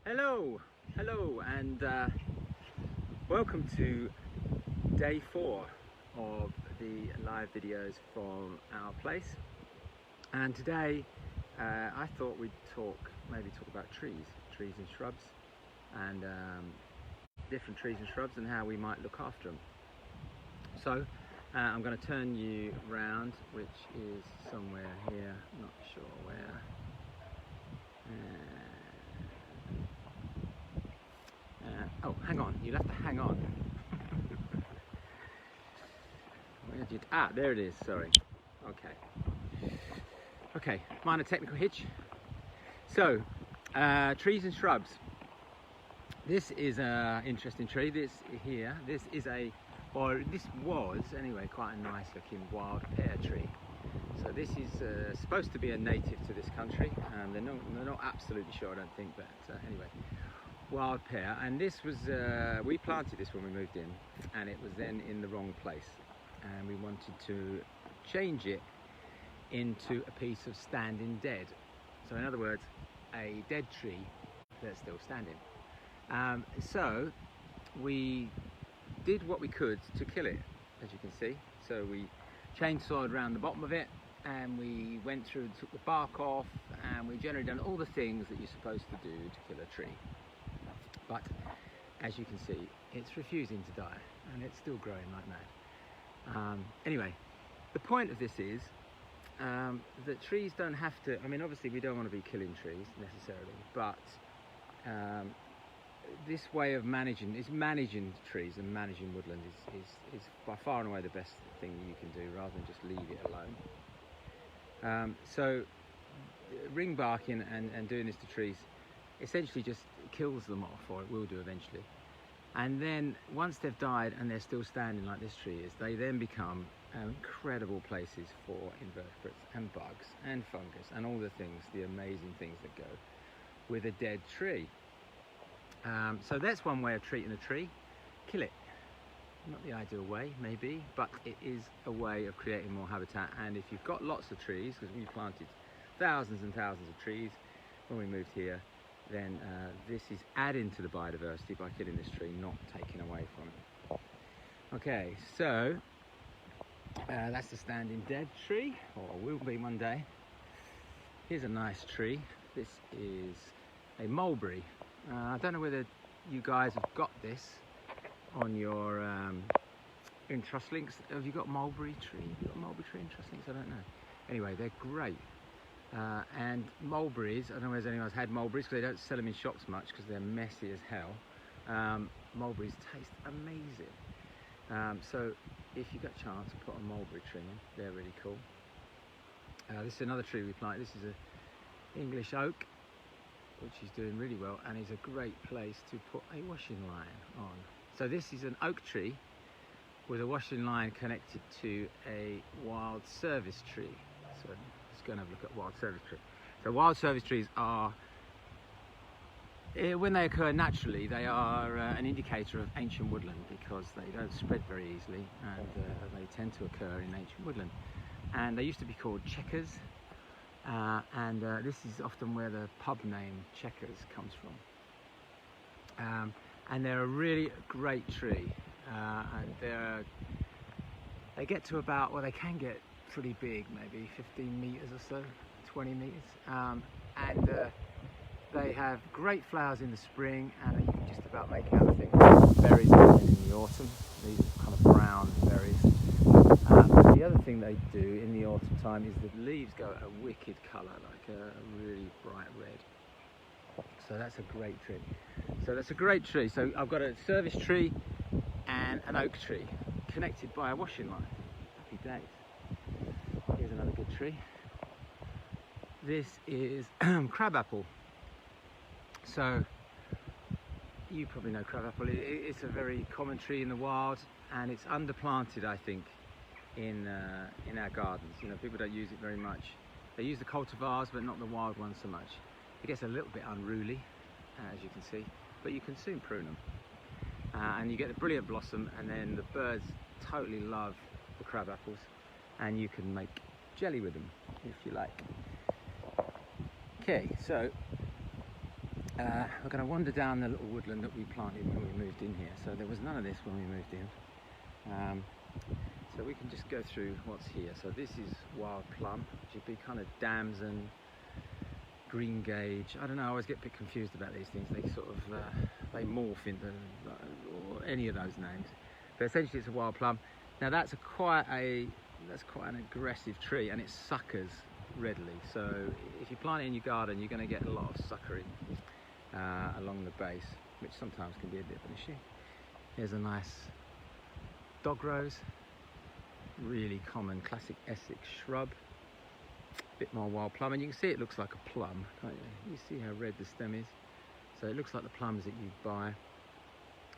Hello, and welcome to day 4 of the live videos from our place. And today I thought we'd maybe talk about trees and shrubs, and different trees and shrubs and how we might look after them. So I'm going to turn you round, which is somewhere here, not sure where. Oh, hang on, you'll have to hang on. Where did there it is, sorry. Okay, minor technical hitch. So, trees and shrubs. This is an interesting tree. This was anyway quite a nice looking wild pear tree. So this is supposed to be a native to this country. They're not absolutely sure, I don't think, but anyway. Wild pear, and this was we planted this when we moved in, and it was then in the wrong place, and we wanted to change it into a piece of standing dead. So in other words, a dead tree that's still standing. So we did what we could to kill it, as you can see. So we chainsawed around the bottom of it, and we went through and took the bark off, and we generally done all the things that you're supposed to do to kill a tree. But as you can see, it's refusing to die, and it's still growing like mad. Anyway, the point of this is that trees don't have to, I mean, obviously we don't want to be killing trees necessarily, but this way of managing trees and managing woodland is by far and away the best thing you can do, rather than just leave it alone. So ring barking and doing this to trees essentially just kills them off, or it will do eventually. And then once they've died and they're still standing like this tree is, they then become incredible places for invertebrates and bugs and fungus and all the things, the amazing things that go with a dead tree. So that's one way of treating a tree. Kill it. Not the ideal way, maybe, but it is a way of creating more habitat. And if you've got lots of trees, because we planted thousands and thousands of trees when we moved here, then this is adding to the biodiversity by killing this tree, not taking away from it. Okay, so that's the standing dead tree, or will be one day. Here's a nice tree. This is a mulberry. I don't know whether you guys have got this on your in truss links. Have you got mulberry tree? Have you got mulberry tree in truss links? I don't know. Anyway, they're great. And mulberries, I don't know whether anyone's had mulberries, because they don't sell them in shops much because they're messy as hell. Mulberries taste amazing. So if you get a chance to put a mulberry tree in, they're really cool. This is another tree we planted. This is an English oak, which is doing really well, and is a great place to put a washing line on. So this is an oak tree with a washing line connected to a wild service tree. So let's go and have a look at wild service tree. So wild service trees are, when they occur naturally, they are an indicator of ancient woodland, because they don't spread very easily, and they tend to occur in ancient woodland. And they used to be called checkers, and this is often where the pub name Checkers comes from. And they're a really great tree, and they get to about, well, they can get pretty big, maybe 15 meters or so, 20 meters, and they have great flowers in the spring, and you can just about make out berries in the autumn. These are kind of brown berries. But the other thing they do in the autumn time is the leaves go a wicked colour, like a really bright red. So that's a great tree. So I've got a service tree and an oak tree connected by a washing line. Happy days. Here's another good tree. This is crabapple. So you probably know crabapple. It's a very common tree in the wild, and it's underplanted, I think, in our gardens. You know, people don't use it very much. They use the cultivars, but not the wild ones so much. It gets a little bit unruly, as you can see, but you can soon prune them. And you get the brilliant blossom, and then the birds totally love the crab apples, and you can make jelly with them if you like. Okay, so we're going to wander down the little woodland that we planted when we moved in here. So there was none of this when we moved in. So we can just go through what's here. So this is wild plum, which would be kind of damson, green gage. I don't know, I always get a bit confused about these things. They sort of, they morph into or any of those names. But essentially it's a wild plum. Now that's quite an aggressive tree, and it suckers readily. So if you plant it in your garden, you're going to get a lot of suckering along the base, which sometimes can be a bit of an issue. Here's a nice dog rose, really common classic Essex shrub. Bit more wild plum, and you can see it looks like a plum, can't you? You see how red the stem is, so it looks like the plums that you buy,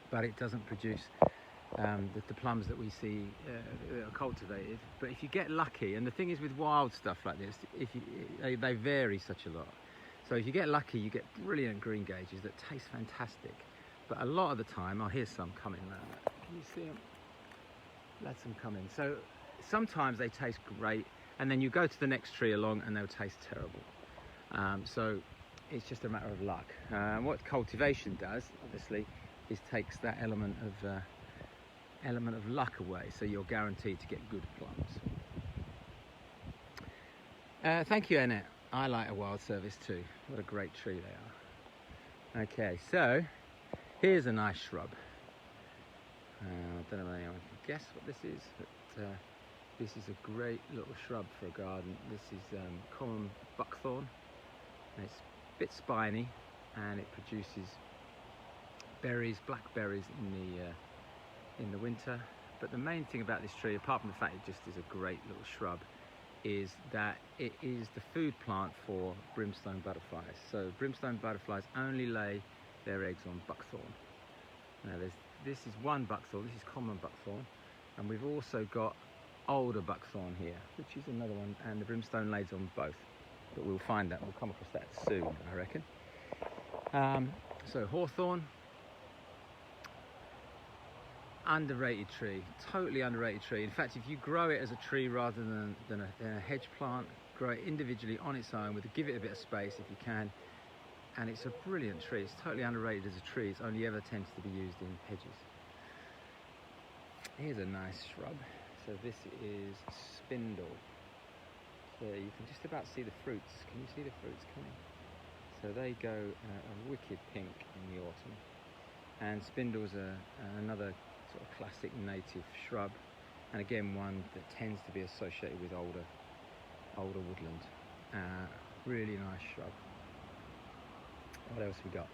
but it doesn't produce the plums that we see that are cultivated. But if you get lucky, and the thing is with wild stuff like this, they vary such a lot. So if you get lucky, you get brilliant green gages that taste fantastic. But a lot of the time, oh, here's some coming now. Can you see them? Let them come in. So sometimes they taste great, and then you go to the next tree along and they'll taste terrible. So it's just a matter of luck. What cultivation does, obviously, is takes that element of luck away, so you're guaranteed to get good plums. Thank you, Annette. I like a wild service too. What a great tree they are. Okay, so here's a nice shrub. I don't know if anyone can guess what this is, but this is a great little shrub for a garden. This is common buckthorn, and it's a bit spiny, and it produces berries, blackberries in the winter. But the main thing about this tree, apart from the fact it just is a great little shrub, is that it is the food plant for brimstone butterflies. So brimstone butterflies only lay their eggs on buckthorn. Now this is one buckthorn, this is common buckthorn, and we've also got older buckthorn here, which is another one, and the brimstone lays on both. But we'll find that, we'll come across that soon, I reckon. So Hawthorn, underrated tree, totally underrated tree. In fact, if you grow it as a tree rather than a hedge plant, grow it individually on its own, give it a bit of space if you can, and it's a brilliant tree. It's totally underrated as a tree. It only ever tends to be used in hedges. Here's a nice shrub. So this is spindle. So you can just about see the fruits. Can you see the fruits coming? So they go a wicked pink in the autumn. And spindles are another sort of classic native shrub, and again one that tends to be associated with older woodland. Really nice shrub. What else we got?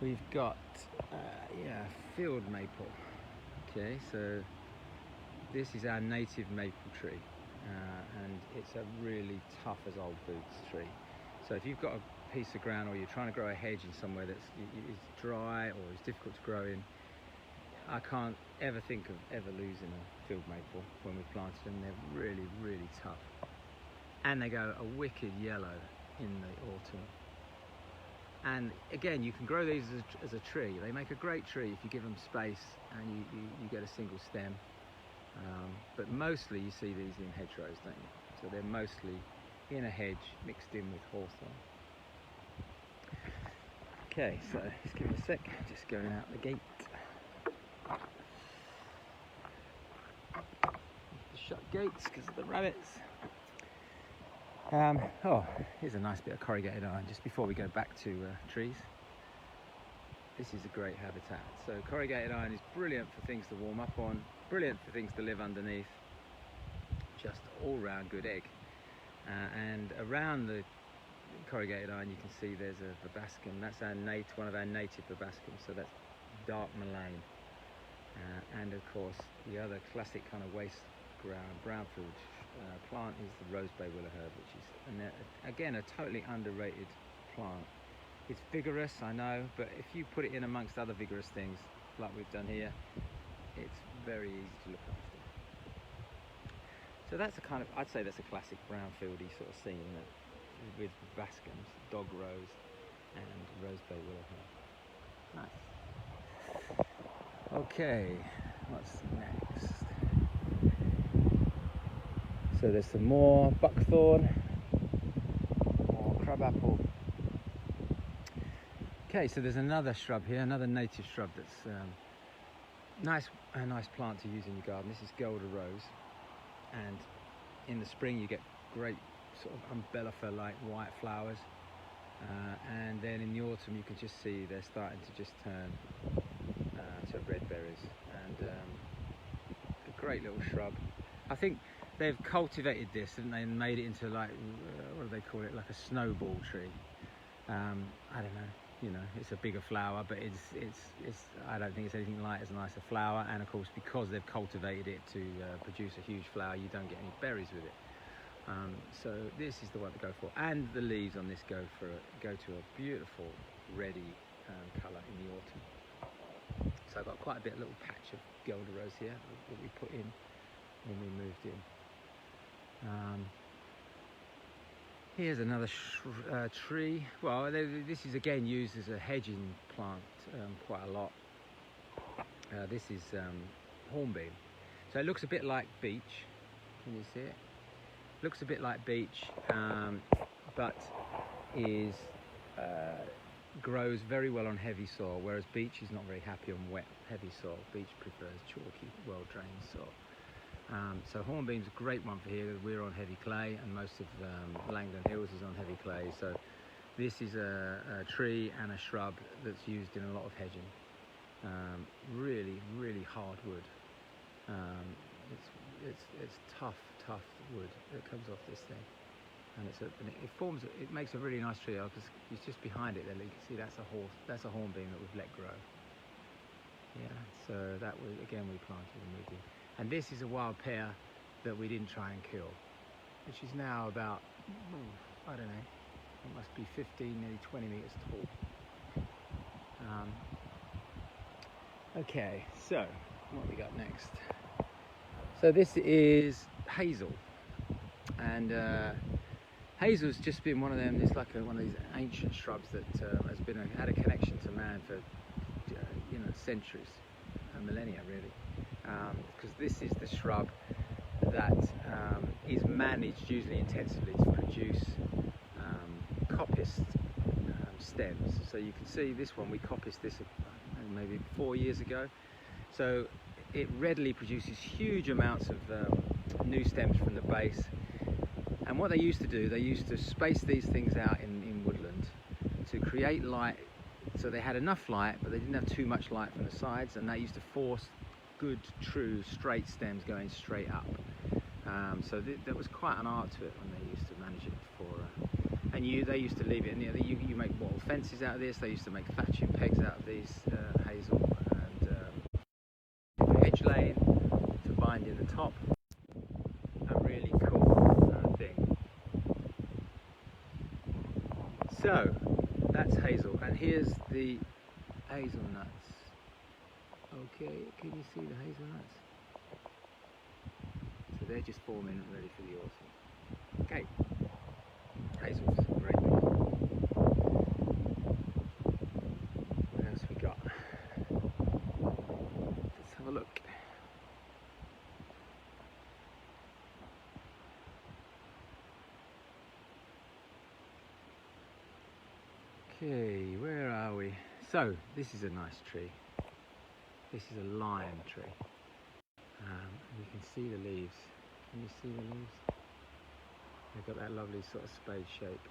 We've got field maple. Okay, so this is our native maple tree, and it's a really tough as old boots tree. So if you've got a piece of ground, or you're trying to grow a hedge in somewhere that's dry or is difficult to grow in, I can't ever think of ever losing a field maple when we've planted them. They're really, really tough, and they go a wicked yellow in the autumn. And again, you can grow these as a tree. They make a great tree if you give them space and you get a single stem. But mostly you see these in hedgerows, don't you? So they're mostly in a hedge mixed in with hawthorn. Okay, so just give me a sec, just going out the gate. Shut gates because of the rabbits. Oh, here's a nice bit of corrugated iron just before we go back to trees. This is a great habitat. So corrugated iron is brilliant for things to warm up on, brilliant for things to live underneath, just all round good egg. And around the corrugated iron you can see there's a verbascum. That's one of our native verbascums, so that's dark mullein. And of course the other classic kind of waste ground brownfield plant is the rosebay willow herb, which is again a totally underrated plant. It's vigorous, I know, but if you put it in amongst other vigorous things like we've done here, it's very easy to look after. So that's a kind of, I'd say that's a classic brownfieldy sort of scene, isn't it? With verbascums, dog rose and rosebay willow herb. Nice. Okay, what's next? So there's some more buckthorn, more crabapple, Okay, so there's another shrub here, another native shrub that's a nice plant to use in your garden. This is golden rose, and in the spring you get great sort of umbellifer-like white flowers, and then in the autumn you can just see they're starting to just turn to red berries, and a great little shrub. I think they've cultivated this, haven't they, and made it into like, what do they call it, like a snowball tree. I don't know, you know, it's a bigger flower, but it's I don't think it's anything like as nice a flower, and of course because they've cultivated it to produce a huge flower, you don't get any berries with it. So this is the one to go for, and the leaves on this go to a beautiful reddy colour in the autumn. So I've got quite a little patch of golden rose here that we put in when we moved in. Here's another tree. Well, this is again used as a hedging plant quite a lot. This is Hornbeam. So it looks a bit like beech. Can you see it? Looks a bit like beech, but grows very well on heavy soil, whereas beech is not very happy on wet, heavy soil. Beech prefers chalky, well-drained soil. So Hornbeam's a great one for here. We're on heavy clay, and most of Langdon Hills is on heavy clay. So this is a tree and a shrub that's used in a lot of hedging. Really, really hard wood. It's tough wood that comes off this thing, and it makes a really nice tree. Because it's just behind it there. You can see that's a hornbeam that we've let grow. Yeah. So that was again we planted and moved in. And this is a wild pear that we didn't try and kill, which is now about, I don't know, it must be 15, nearly 20 meters tall. Okay, so what we got next? So this is Hazel, and Hazel's just been one of them. It's like one of these ancient shrubs that has had a connection to man for centuries, millennia really. Because this is the shrub that is managed usually intensively to produce coppiced stems. So you can see this one, we coppiced this maybe 4 years ago. So it readily produces huge amounts of new stems from the base. And what they used to do, they used to space these things out in woodland to create light. So they had enough light, but they didn't have too much light from the sides, and that used to force good, true, straight stems going straight up. So there was quite an art to it when they used to manage it before. And they used to leave it in there. You make wattle fences out of this. They used to make thatching pegs out of these hazel, and hedge lane to bind in the top. A really cool thing. So that's hazel, and here's the hazelnuts. Okay, can you see the hazelnuts? So they're just forming ready for the autumn. Okay, hazel's a great plant. What else we got? Let's have a look. Okay, where are we? So this is a nice tree. This is a lime tree. You can see the leaves. Can you see the leaves? They've got that lovely sort of spade shape.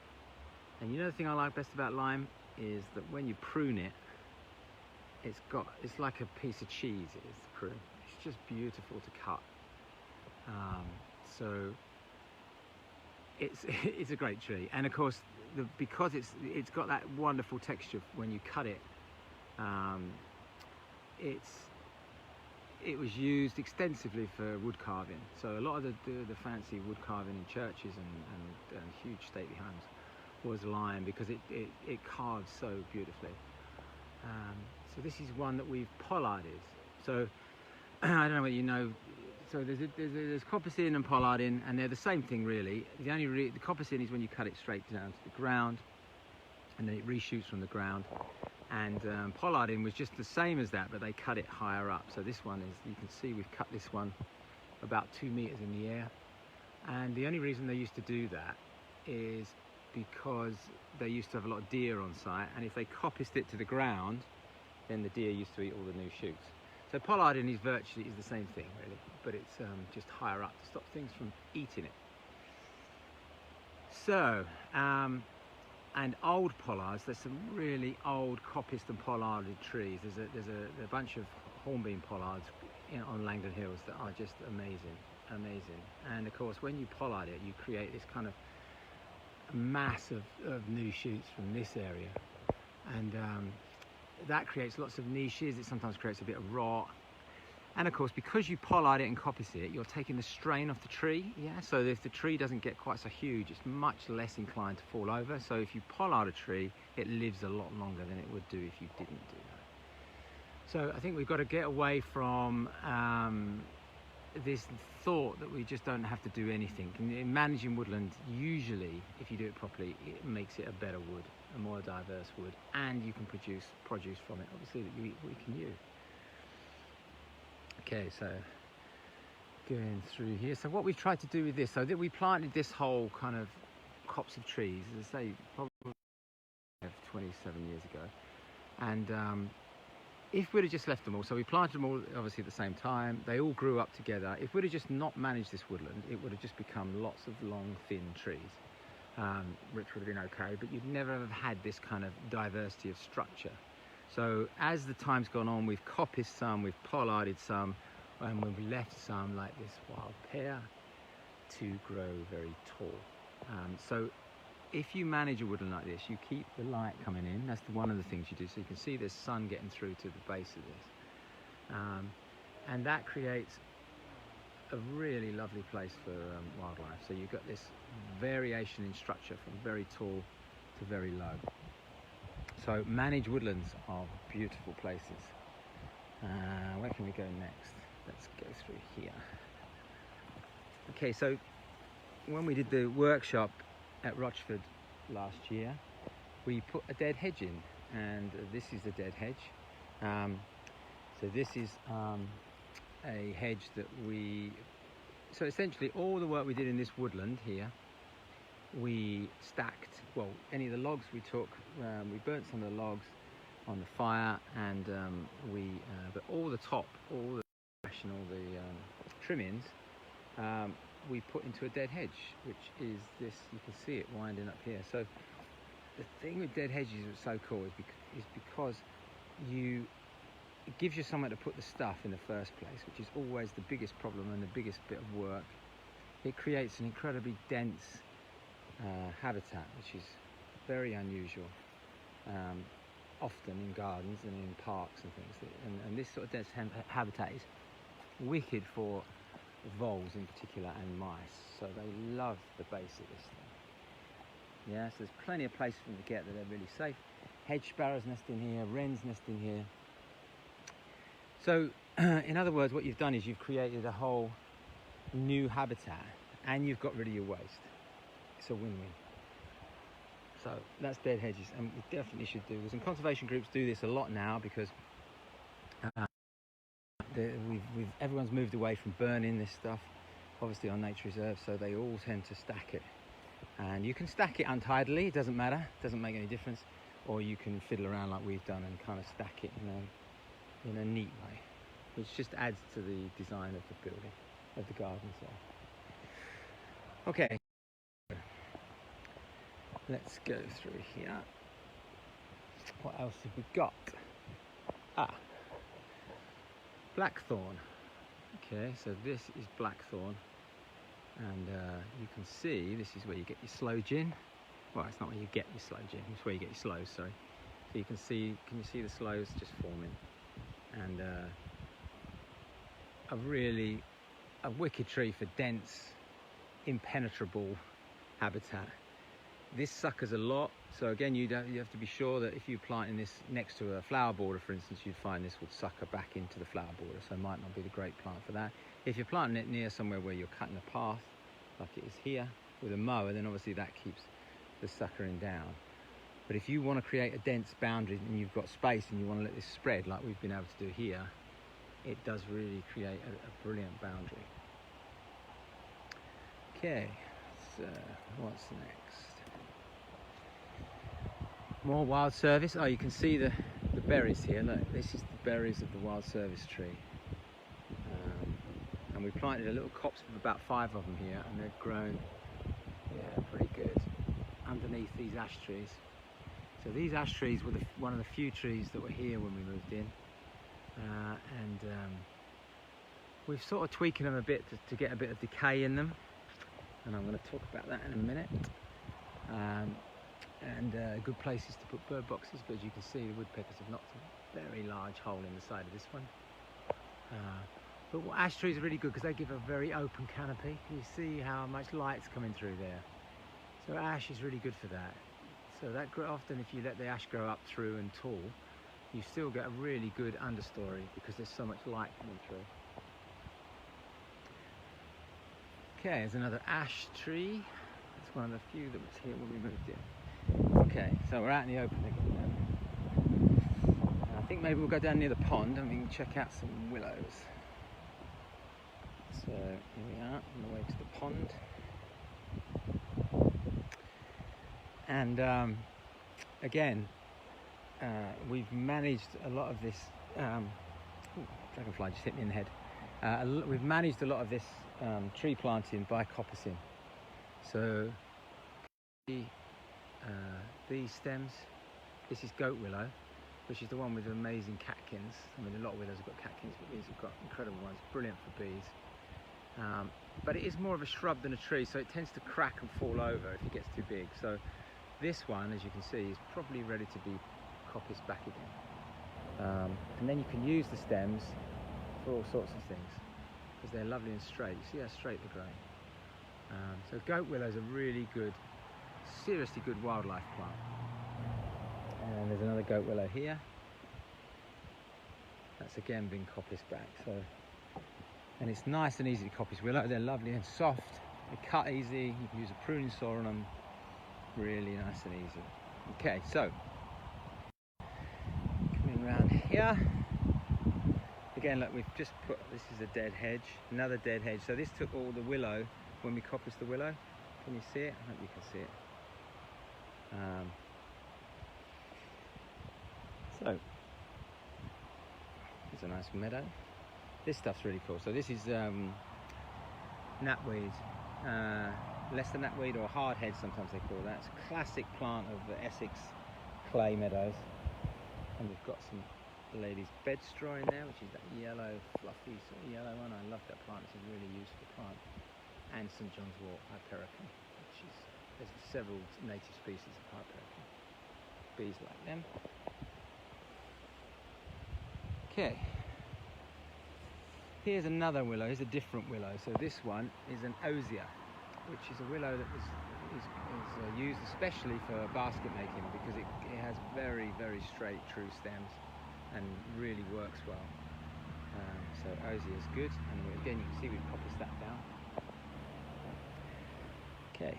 And you know the thing I like best about lime is that when you prune it, it's like a piece of cheese. It is the prune. It's just beautiful to cut. So it's a great tree. And of course, because it's got that wonderful texture when you cut it. It was used extensively for wood carving. So a lot of the fancy wood carving in churches and huge stately homes was lime, because it carves so beautifully. So this is one that we've pollarded. So I don't know whether you know. So there's coppicing and pollarding, and they're the same thing really. The coppicing is when you cut it straight down to the ground, and then it reshoots from the ground. And pollarding was just the same as that, but they cut it higher up. So this one is, you can see we've cut this one about 2 meters in the air. And the only reason they used to do that is because they used to have a lot of deer on site, and if they coppiced it to the ground, then the deer used to eat all the new shoots. So pollarding is virtually the same thing, really, but it's just higher up to stop things from eating it. So, and old pollards, there's some really old coppiced and pollarded trees. There's a bunch of hornbeam pollards on Langdon Hills that are just amazing. And of course, when you pollard it, you create this kind of mass of new shoots from this area, and that creates lots of niches. It sometimes creates a bit of rot, and of course, because you pollard it and coppice it, you're taking the strain off the tree. So if the tree doesn't get quite so huge, it's much less inclined to fall over. So if you pollard a tree, it lives a lot longer than it would do if you didn't do that. So I think we've got to get away from this thought that we just don't have to do anything. In managing woodland, usually, if you do it properly, it makes it a better wood, a more diverse wood, and you can produce produce from it, obviously, that we can use. Okay, so going through here. So what we've tried to do with this, so that we planted this whole kind of copse of trees, as I say, probably 27 years ago, and if we'd have just left them all, so we planted them all obviously at the same time, they all grew up together. If we'd have just not managed this woodland, it would have just become lots of long, thin trees, which would have been okay, but you'd never have had this kind of diversity of structure. So as the time's gone on, we've coppiced some, we've pollarded some, and when we left some, like this wild pear, to grow very tall. So if you manage a woodland like this, you keep the light coming in. That's one of the things you do. So you can see there's sun getting through to the base of this. And that creates a really lovely place for wildlife. So you've got this variation in structure from very tall to very low. So managed woodlands are beautiful places. Where can we go next? Let's go through here. Okay, so when we did the workshop at Rochford last year, we put a dead hedge in, and this is the dead hedge. So this is a hedge that so essentially all the work we did in this woodland here, we stacked, well, any of the logs we took, we burnt some of the logs on the fire, and but all the top, all the ash and all the trimmings, we put into a dead hedge, which is this. You can see it winding up here. So the thing with dead hedges that's so cool is because it gives you somewhere to put the stuff in the first place, which is always the biggest problem and the biggest bit of work. It creates an incredibly dense habitat, which is very unusual, often in gardens and in parks and things. And this sort of dense habitat is wicked for voles in particular, and mice, so they love the base of this thing. So there's plenty of places for them to get that they're really safe. Hedge sparrows nest in here, wrens nest in here. So in other words, what you've done is you've created a whole new habitat, and you've got rid of your waste. It's a win-win. So that's dead hedges, and we definitely should do this, and conservation groups do this a lot now, because everyone's moved away from burning this stuff, obviously, on nature reserves, so they all tend to stack it. And you can stack it untidily, it doesn't matter, it doesn't make any difference, or you can fiddle around like we've done and kind of stack it in a neat way, which just adds to the design of the building, of the garden. So, okay, let's go through here. What else have we got? Blackthorne. Okay, so this is Blackthorne, and you can see this is where you get your sloe gin. Well, it's not where you get your sloe gin, it's where you get your sloes, sorry. So you can see the sloes just forming, and a wicked tree for dense, impenetrable habitat. This suckers a lot, so again, you have to be sure that if you're planting this next to a flower border, for instance, you'd find this would sucker back into the flower border, so it might not be the great plant for that. If you're planting it near somewhere where you're cutting a path, like it is here, with a mower, then obviously that keeps the suckering down. But if you want to create a dense boundary and you've got space and you want to let this spread like we've been able to do here, it does really create a brilliant boundary. Okay, so what's next? More wild service. Oh, you can see the berries here. Look, this is the berries of the wild service tree. And we planted a little copse with about 5 of them here, and they've grown, yeah, pretty good underneath these ash trees. So these ash trees were one of the few trees that were here when we moved in, and we've sort of tweaking them a bit to get a bit of decay in them, and I'm going to talk about that in a minute. Good places to put bird boxes, but as you can see, the woodpeckers have knocked a very large hole in the side of this one. But ash trees are really good because they give a very open canopy. Can you see how much light's coming through there? So ash is really good for that. So that often, if you let the ash grow up through and tall, you still get a really good understory because there's so much light coming through. Okay, there's another ash tree. It's one of the few that was here when we moved in. Okay, so we're out in the open again now. And I think maybe we'll go down near the pond and we can check out some willows. So here we are on the way to the pond. And again, we've managed a lot of this, dragonfly just hit me in the head. We've managed a lot of this tree planting by coppicing. So these stems, this is goat willow, which is the one with the amazing catkins. I mean, a lot of willows have got catkins, but these have got incredible ones, brilliant for bees. But it is more of a shrub than a tree, so it tends to crack and fall over if it gets too big. So this one, as you can see, is probably ready to be coppiced back again. And then you can use the stems for all sorts of things because they're lovely and straight. You see how straight they're growing. So goat willow is a really good, seriously good wildlife plant. And there's another goat willow here. That's again been coppiced back. So, and it's nice and easy to coppice willow. They're lovely and soft. They cut easy. You can use a pruning saw on them. Really nice and easy. Okay, so coming around here. Again, look, we've just put, this is a dead hedge, another dead hedge. So this took all the willow when we coppiced the willow. Can you see it? I hope you can see it. So, there's a nice meadow. This stuff's really cool. So this is knapweed, Leicester knapweed or hard hedge sometimes they call that. It's a classic plant of the Essex clay meadows. And we've got some lady's bed straw in there, which is that yellow, fluffy sort of yellow one. I love that plant, it's a really useful plant. And St John's wort hypericum, which is, there's several native species of hypericum. Bees like them. Okay. Here's another willow, here's a different willow. So this one is an osier, which is a willow that is used especially for basket making because it has very, very straight, true stems and really works well. So osier is good, and again you can see we've coppiced that down. Okay.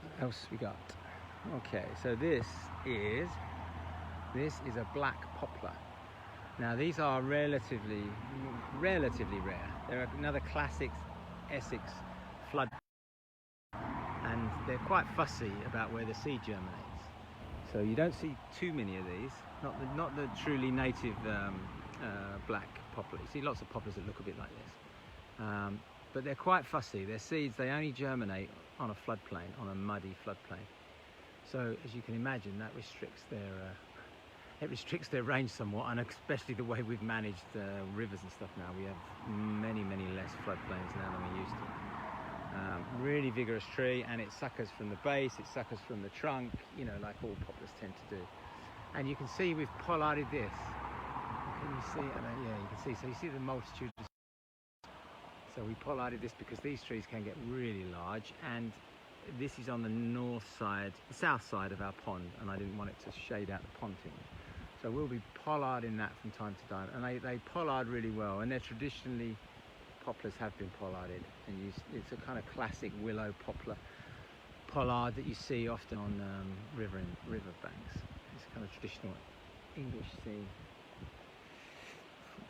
What else we got? Okay, so this is a black poplar. Now these are relatively rare. They're another classic Essex flood, and they're quite fussy about where the seed germinates. So you don't see too many of these. Not the truly native black poplar. You see lots of poplars that look a bit like this, but they're quite fussy. Their seeds, they only germinate on a floodplain, on a muddy floodplain. So as you can imagine, that restricts their range somewhat, and especially the way we've managed rivers and stuff now. We have many less floodplains now than we used to. Really vigorous tree, and it suckers from the base, it suckers from the trunk, you know, like all poplars tend to do. And you can see we've pollarded this. Can you see? Yeah, you can see. So you see the multitude. So we pollarded this because these trees can get really large, and this is on the north side, the south side of our pond, and I didn't want it to shade out the pond too much. So we'll be pollarding that from time to time, and they pollard really well, and they're traditionally, poplars have been pollarded, and it's a kind of classic willow poplar pollard that you see often on river banks. It's kind of traditional English theme.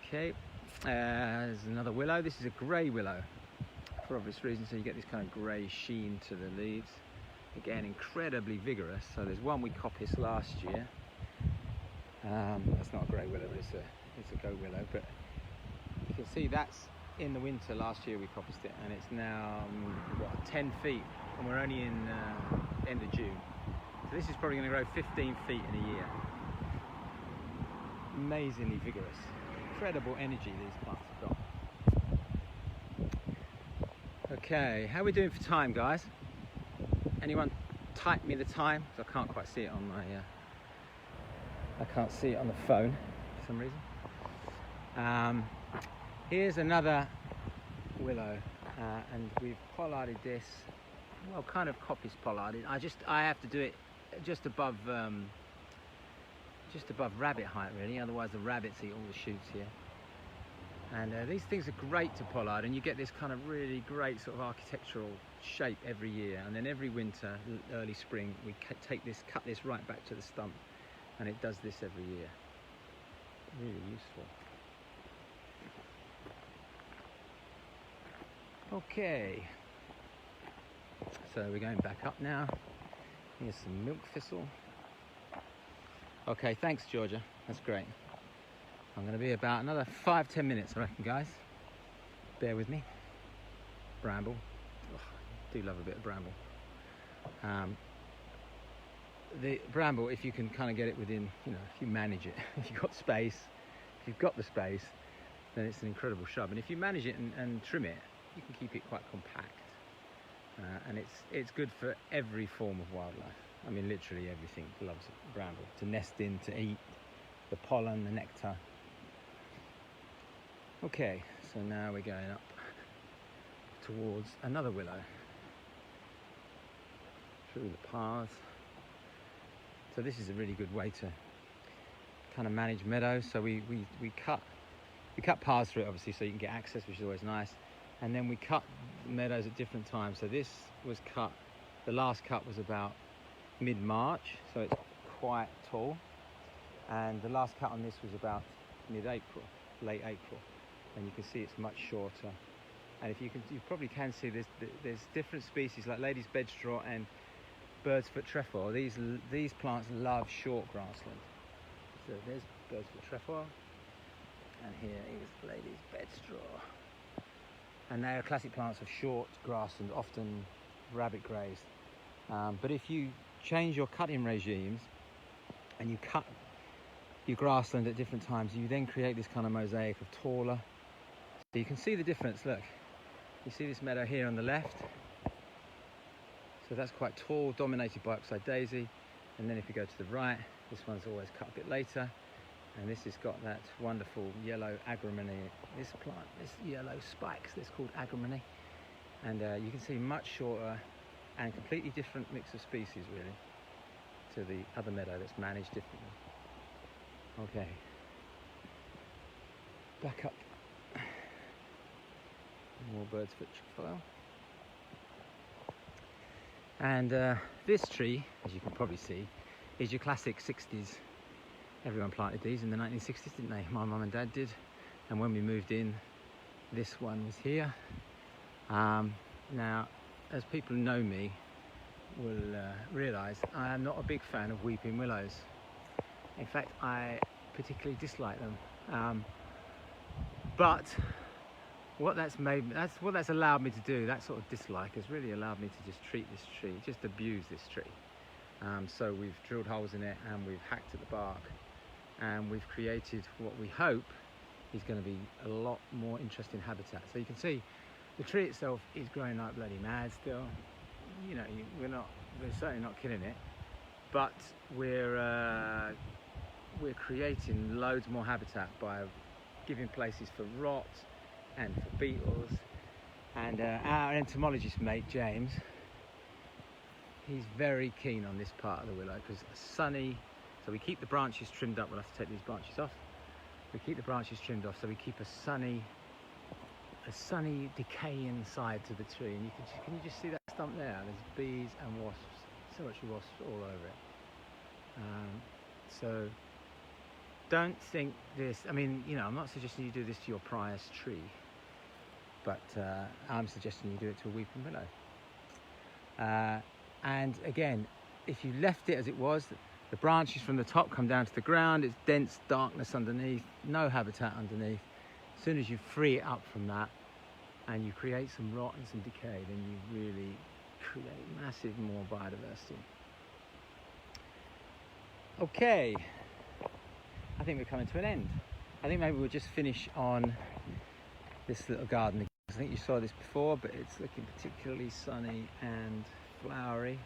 Okay, there's another willow. This is a grey willow for obvious reasons, so you get this kind of grey sheen to the leaves. again, incredibly vigorous. So there's one we coppiced last year. That's not a grey willow, but it's a goat willow. But you can see that's in the winter last year we coppiced it, and it's now what, 10 feet, and we're only in end of June. So this is probably going to grow 15 feet in a year. Amazingly vigorous, incredible energy these plants have got. Okay, how are we doing for time, guys? Anyone type me the time? Because I can't quite see it on my I can't see it on the phone for some reason. Here's another willow, and we've pollarded this. Well, kind of coppice pollarded. I have to do it just above rabbit height, really. Otherwise, the rabbits eat all the shoots here. And these things are great to pollard, and you get this kind of really great sort of architectural shape every year. And then every winter, early spring, we cut this right back to the stump, and it does this every year. Really useful. Okay, so we're going back up now. Here's some milk thistle. Okay, thanks, Georgia. That's great. I'm going to be about another 5-10 minutes, I reckon, guys. Bear with me. Bramble. Oh, I do love a bit of bramble. The bramble, if you can kind of get it within, you know, if you manage it, if you've got space, if you've got the space, then it's an incredible shrub. And if you manage it and trim it, you can keep it quite compact. And it's good for every form of wildlife. I mean, literally everything loves bramble. To nest in, to eat, the pollen, the nectar. Okay, so now we're going up towards another willow. Through the paths. So this is a really good way to kind of manage meadows. So we cut paths through it, obviously, so you can get access, which is always nice. And then we cut meadows at different times. So this was cut, the last cut was about mid-March, so it's quite tall. And the last cut on this was about mid-April, late April. And you can see it's much shorter. And if you probably can see there's different species like lady's bedstraw and bird's foot trefoil. These plants love short grassland. So there's bird's foot trefoil, and here is lady's bedstraw. And they are classic plants of short grassland, often rabbit grazed. But if you change your cutting regimes and you cut your grassland at different times, you then create this kind of mosaic of taller. So you can see the difference. Look, you see this meadow here on the left. So that's quite tall, dominated by upside daisy. And then if you go to the right, this one's always cut a bit later. And this has got that wonderful yellow agrimony. This plant, this yellow spikes, that's called agrimony. And you can see much shorter and completely different mix of species, really, to the other meadow that's managed differently. Okay. Back up. More bird's foot trefoil. And this tree, as you can probably see, is your classic 60s. Everyone planted these in the 1960s, didn't they? My mum and dad did. And when we moved in, this one was here. Now, as people who know me will realise, I am not a big fan of weeping willows. In fact, I particularly dislike them. But what that's allowed me to do, that sort of dislike, has really allowed me to just treat this tree, just abuse this tree. So we've drilled holes in it and we've hacked at the bark, and we've created what we hope is going to be a lot more interesting habitat. So you can see the tree itself is growing like bloody mad still. You know, we're certainly not killing it, but we're creating loads more habitat by giving places for rot and for beetles. And our entomologist mate James, he's very keen on this part of the willow because it's sunny. So we keep the branches trimmed up. We'll have to take these branches off. We keep the branches trimmed off, so we keep a sunny decaying side to the tree. And can you just see that stump there? There's bees and wasps, so much wasps all over it. So don't think this, I mean, you know, I'm not suggesting you do this to your prize tree, but I'm suggesting you do it to a weeping willow. And again, if you left it as it was, the branches from the top come down to the ground, it's dense darkness underneath, no habitat underneath. As soon as you free it up from that and you create some rot and some decay, then you really create massive more biodiversity. Okay, I think we're coming to an end. I think maybe we'll just finish on this little garden. I think you saw this before, but it's looking particularly sunny and flowery.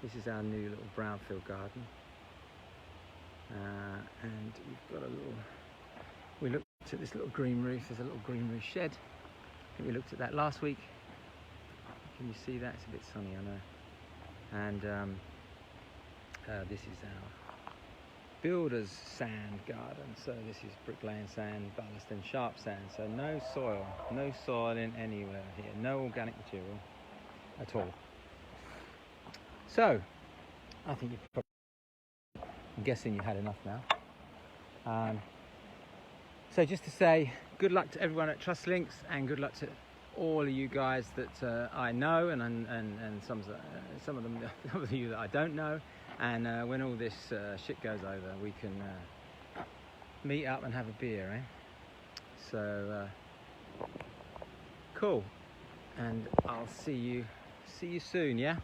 This is our new little brownfield garden. And we've got a little, we looked at this little green roof. There's a little green roof shed. I think we looked at that last week. Can you see that? It's a bit sunny, I know. And this is our builder's sand garden. So this is bricklaying sand, ballast and sharp sand. So no soil in anywhere here. No organic material at all. So I think you've probably, I'm guessing you had enough now. So just to say good luck to everyone at Trust Links, and good luck to all of you guys that I know, and some of them, some of you that I don't know. And when all this shit goes over, we can meet up and have a beer, eh? So cool. And I'll see you soon, yeah.